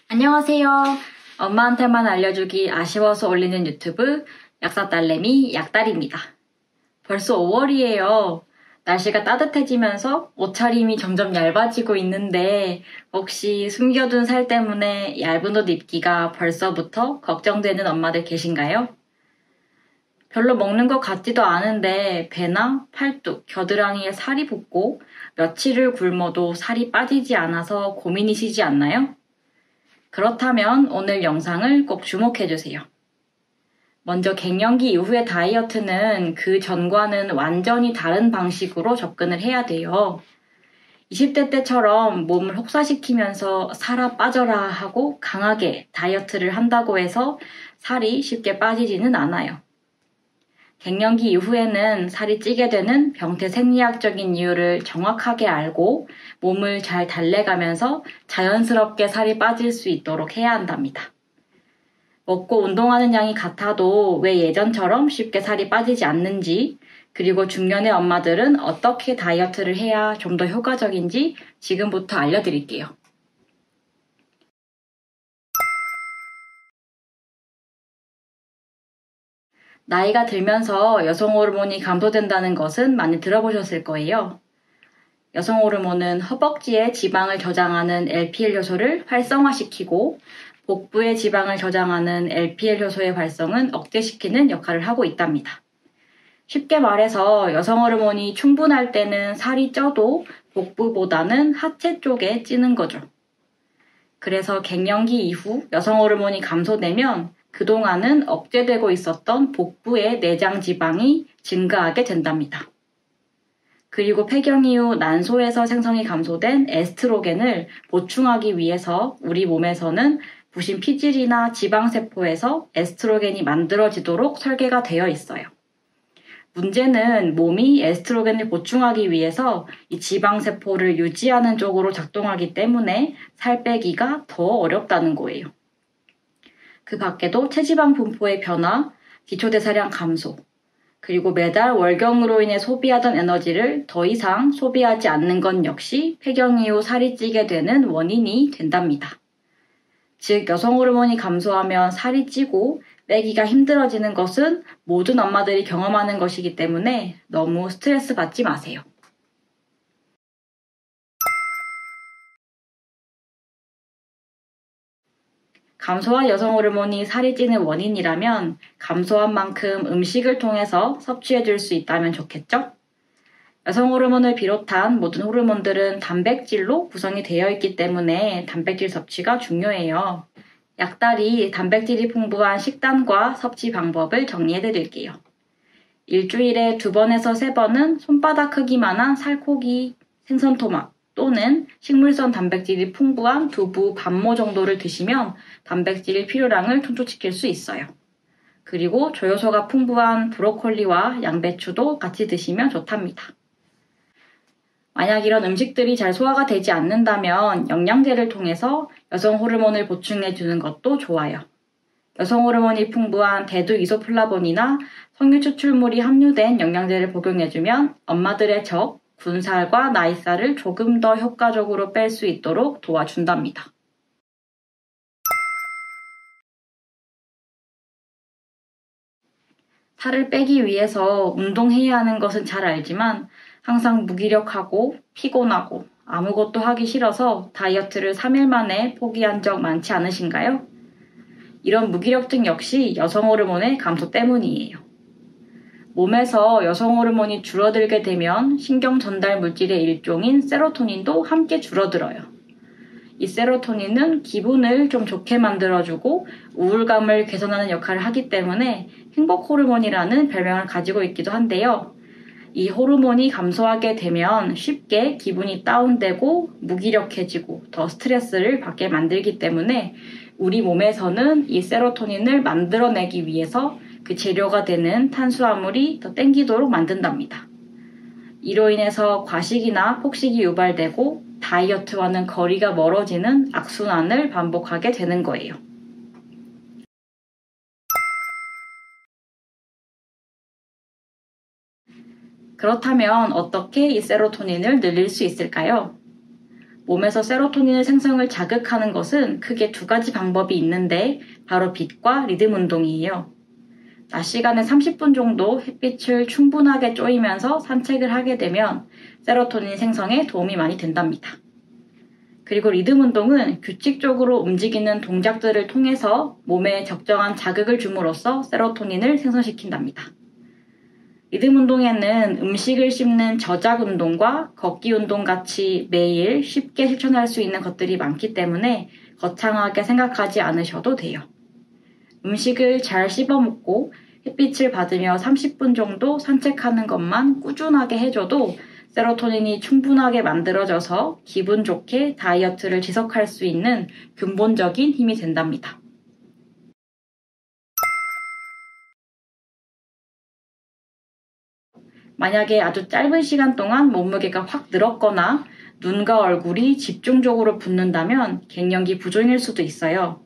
안녕하세요. 엄마한테만 알려주기 아쉬워서 올리는 유튜브 약사딸내미 약딸입니다. 벌써 5월이에요. 날씨가 따뜻해지면서 옷차림이 점점 얇아지고 있는데 혹시 숨겨둔 살 때문에 얇은 옷 입기가 벌써부터 걱정되는 엄마들 계신가요? 별로 먹는 것 같지도 않은데 배나 팔뚝, 겨드랑이에 살이 붙고 며칠을 굶어도 살이 빠지지 않아서 고민이시지 않나요? 그렇다면 오늘 영상을 꼭 주목해주세요. 먼저 갱년기 이후의 다이어트는 그 전과는 완전히 다른 방식으로 접근을 해야 돼요. 20대 때처럼 몸을 혹사시키면서 살아 빠져라 하고 강하게 다이어트를 한다고 해서 살이 쉽게 빠지지는 않아요. 갱년기 이후에는 살이 찌게 되는 병태 생리학적인 이유를 정확하게 알고 몸을 잘 달래가면서 자연스럽게 살이 빠질 수 있도록 해야 한답니다. 먹고 운동하는 양이 같아도 왜 예전처럼 쉽게 살이 빠지지 않는지, 그리고 중년의 엄마들은 어떻게 다이어트를 해야 좀 더 효과적인지 지금부터 알려드릴게요. 나이가 들면서 여성 호르몬이 감소된다는 것은 많이 들어보셨을 거예요. 여성 호르몬은 허벅지의 지방을 저장하는 LPL 효소를 활성화시키고 복부의 지방을 저장하는 LPL 효소의 활성은 억제시키는 역할을 하고 있답니다. 쉽게 말해서 여성 호르몬이 충분할 때는 살이 쪄도 복부보다는 하체 쪽에 찌는 거죠. 그래서 갱년기 이후 여성 호르몬이 감소되면 그동안은 억제되고 있었던 복부의 내장 지방이 증가하게 된답니다. 그리고 폐경 이후 난소에서 생성이 감소된 에스트로겐을 보충하기 위해서 우리 몸에서는 부신 피질이나 지방세포에서 에스트로겐이 만들어지도록 설계가 되어 있어요. 문제는 몸이 에스트로겐을 보충하기 위해서 이 지방세포를 유지하는 쪽으로 작동하기 때문에 살 빼기가 더 어렵다는 거예요. 그 밖에도 체지방 분포의 변화, 기초대사량 감소, 그리고 매달 월경으로 인해 소비하던 에너지를 더 이상 소비하지 않는 것 역시 폐경 이후 살이 찌게 되는 원인이 된답니다. 즉, 여성 호르몬이 감소하면 살이 찌고 빼기가 힘들어지는 것은 모든 엄마들이 경험하는 것이기 때문에 너무 스트레스 받지 마세요. 감소한 여성 호르몬이 살이 찌는 원인이라면 감소한 만큼 음식을 통해서 섭취해 줄 수 있다면 좋겠죠? 여성 호르몬을 비롯한 모든 호르몬들은 단백질로 구성이 되어 있기 때문에 단백질 섭취가 중요해요. 약달이 단백질이 풍부한 식단과 섭취 방법을 정리해 드릴게요. 일주일에 2번에서 3번은 손바닥 크기만한 살코기, 생선토막 또는 식물성 단백질이 풍부한 두부, 반모 정도를 드시면 단백질 필요량을 충족시킬 수 있어요. 그리고 조효소가 풍부한 브로콜리와 양배추도 같이 드시면 좋답니다. 만약 이런 음식들이 잘 소화가 되지 않는다면 영양제를 통해서 여성 호르몬을 보충해 주는 것도 좋아요. 여성 호르몬이 풍부한 대두 이소플라본이나 석유 추출물이 함유된 영양제를 복용해주면 엄마들의 적, 군살과 나이살을 조금 더 효과적으로 뺄 수 있도록 도와준답니다. 살을 빼기 위해서 운동해야 하는 것은 잘 알지만 항상 무기력하고 피곤하고 아무것도 하기 싫어서 다이어트를 3일 만에 포기한 적 많지 않으신가요? 이런 무기력증 역시 여성 호르몬의 감소 때문이에요. 몸에서 여성 호르몬이 줄어들게 되면 신경 전달 물질의 일종인 세로토닌도 함께 줄어들어요. 이 세로토닌은 기분을 좀 좋게 만들어주고 우울감을 개선하는 역할을 하기 때문에 행복 호르몬이라는 별명을 가지고 있기도 한데요. 이 호르몬이 감소하게 되면 쉽게 기분이 다운되고 무기력해지고 더 스트레스를 받게 만들기 때문에 우리 몸에서는 이 세로토닌을 만들어내기 위해서 그 재료가 되는 탄수화물이 더 땡기도록 만든답니다. 이로 인해서 과식이나 폭식이 유발되고 다이어트와는 거리가 멀어지는 악순환을 반복하게 되는 거예요. 그렇다면 어떻게 이 세로토닌을 늘릴 수 있을까요? 몸에서 세로토닌의 생성을 자극하는 것은 크게 두 가지 방법이 있는데 바로 빛과 리듬 운동이에요. 낮 시간에 30분 정도 햇빛을 충분하게 쬐이면서 산책을 하게 되면 세로토닌 생성에 도움이 많이 된답니다. 그리고 리듬 운동은 규칙적으로 움직이는 동작들을 통해서 몸에 적정한 자극을 줌으로써 세로토닌을 생성시킨답니다. 리듬 운동에는 음식을 씹는 저작 운동과 걷기 운동 같이 매일 쉽게 실천할 수 있는 것들이 많기 때문에 거창하게 생각하지 않으셔도 돼요. 음식을 잘 씹어 먹고 햇빛을 받으며 30분 정도 산책하는 것만 꾸준하게 해줘도 세로토닌이 충분하게 만들어져서 기분 좋게 다이어트를 지속할 수 있는 근본적인 힘이 된답니다. 만약에 아주 짧은 시간 동안 몸무게가 확 늘었거나 눈과 얼굴이 집중적으로 붓는다면 갱년기 부종일 수도 있어요.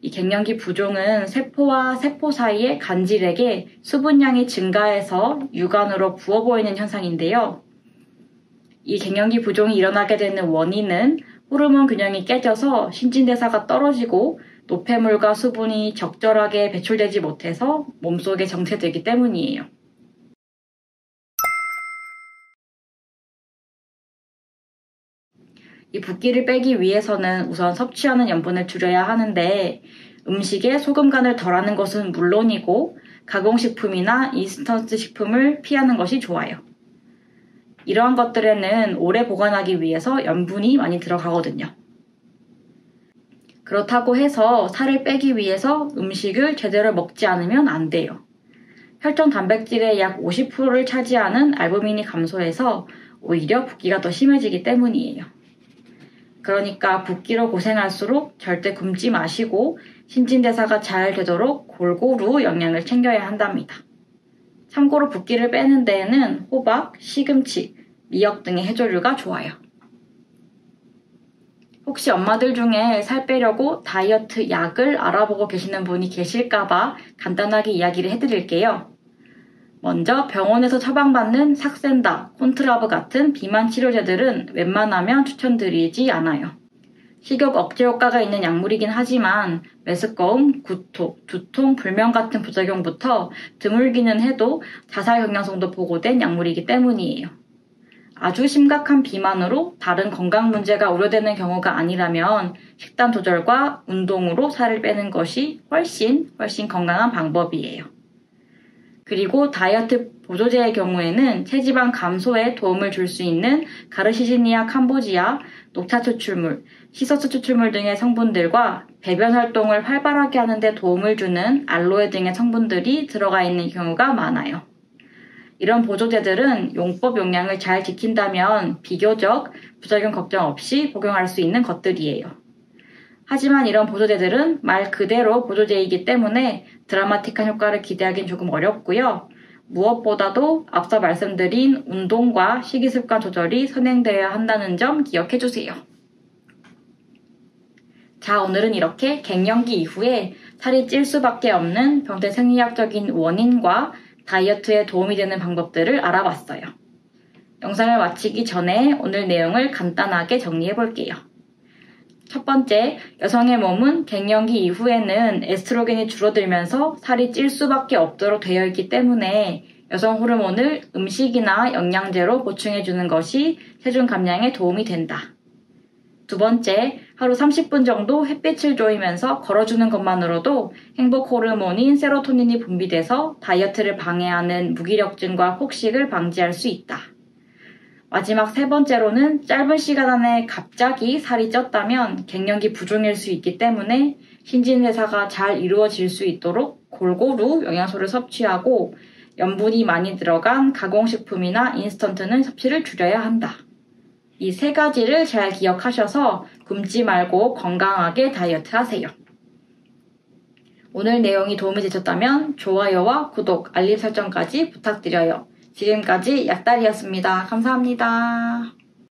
이 갱년기 부종은 세포와 세포 사이의 간질에게 수분량이 증가해서 육안으로 부어 보이는 현상인데요. 이 갱년기 부종이 일어나게 되는 원인은 호르몬 균형이 깨져서 신진대사가 떨어지고 노폐물과 수분이 적절하게 배출되지 못해서 몸속에 정체되기 때문이에요. 이 붓기를 빼기 위해서는 우선 섭취하는 염분을 줄여야 하는데 음식에 소금 간을 덜하는 것은 물론이고 가공식품이나 인스턴트 식품을 피하는 것이 좋아요. 이러한 것들에는 오래 보관하기 위해서 염분이 많이 들어가거든요. 그렇다고 해서 살을 빼기 위해서 음식을 제대로 먹지 않으면 안 돼요. 혈중 단백질의 약 50%를 차지하는 알부민이 감소해서 오히려 붓기가 더 심해지기 때문이에요. 그러니까 붓기로 고생할수록 절대 굶지 마시고 신진대사가 잘 되도록 골고루 영양을 챙겨야 한답니다. 참고로 붓기를 빼는 데에는 호박, 시금치, 미역 등의 해조류가 좋아요. 혹시 엄마들 중에 살 빼려고 다이어트 약을 알아보고 계시는 분이 계실까봐 간단하게 이야기를 해드릴게요. 먼저 병원에서 처방받는 삭센다, 콘트라브 같은 비만 치료제들은 웬만하면 추천드리지 않아요. 식욕 억제 효과가 있는 약물이긴 하지만 메스꺼움, 구토, 두통, 불면 같은 부작용부터 드물기는 해도 자살 경향성도 보고된 약물이기 때문이에요. 아주 심각한 비만으로 다른 건강 문제가 우려되는 경우가 아니라면 식단 조절과 운동으로 살을 빼는 것이 훨씬 건강한 방법이에요. 그리고 다이어트 보조제의 경우에는 체지방 감소에 도움을 줄 수 있는 가르시시니아 캄보지아, 녹차 추출물, 시서스 추출물 등의 성분들과 배변 활동을 활발하게 하는 데 도움을 주는 알로에 등의 성분들이 들어가 있는 경우가 많아요. 이런 보조제들은 용법 용량을 잘 지킨다면 비교적 부작용 걱정 없이 복용할 수 있는 것들이에요. 하지만 이런 보조제들은 말 그대로 보조제이기 때문에 드라마틱한 효과를 기대하기는 조금 어렵고요. 무엇보다도 앞서 말씀드린 운동과 식이습관 조절이 선행되어야 한다는 점 기억해주세요. 자, 오늘은 이렇게 갱년기 이후에 살이 찔 수밖에 없는 병태 생리학적인 원인과 다이어트에 도움이 되는 방법들을 알아봤어요. 영상을 마치기 전에 오늘 내용을 간단하게 정리해볼게요. 첫 번째, 여성의 몸은 갱년기 이후에는 에스트로겐이 줄어들면서 살이 찔 수밖에 없도록 되어 있기 때문에 여성 호르몬을 음식이나 영양제로 보충해주는 것이 체중 감량에 도움이 된다. 두 번째, 하루 30분 정도 햇빛을 쬐이면서 걸어주는 것만으로도 행복 호르몬인 세로토닌이 분비돼서 다이어트를 방해하는 무기력증과 폭식을 방지할 수 있다. 마지막 세 번째로는 짧은 시간 안에 갑자기 살이 쪘다면 갱년기 부종일 수 있기 때문에 신진대사가 잘 이루어질 수 있도록 골고루 영양소를 섭취하고 염분이 많이 들어간 가공식품이나 인스턴트는 섭취를 줄여야 한다. 이 세 가지를 잘 기억하셔서 굶지 말고 건강하게 다이어트 하세요. 오늘 내용이 도움이 되셨다면 좋아요와 구독, 알림 설정까지 부탁드려요. 지금까지 약달이었습니다. 감사합니다.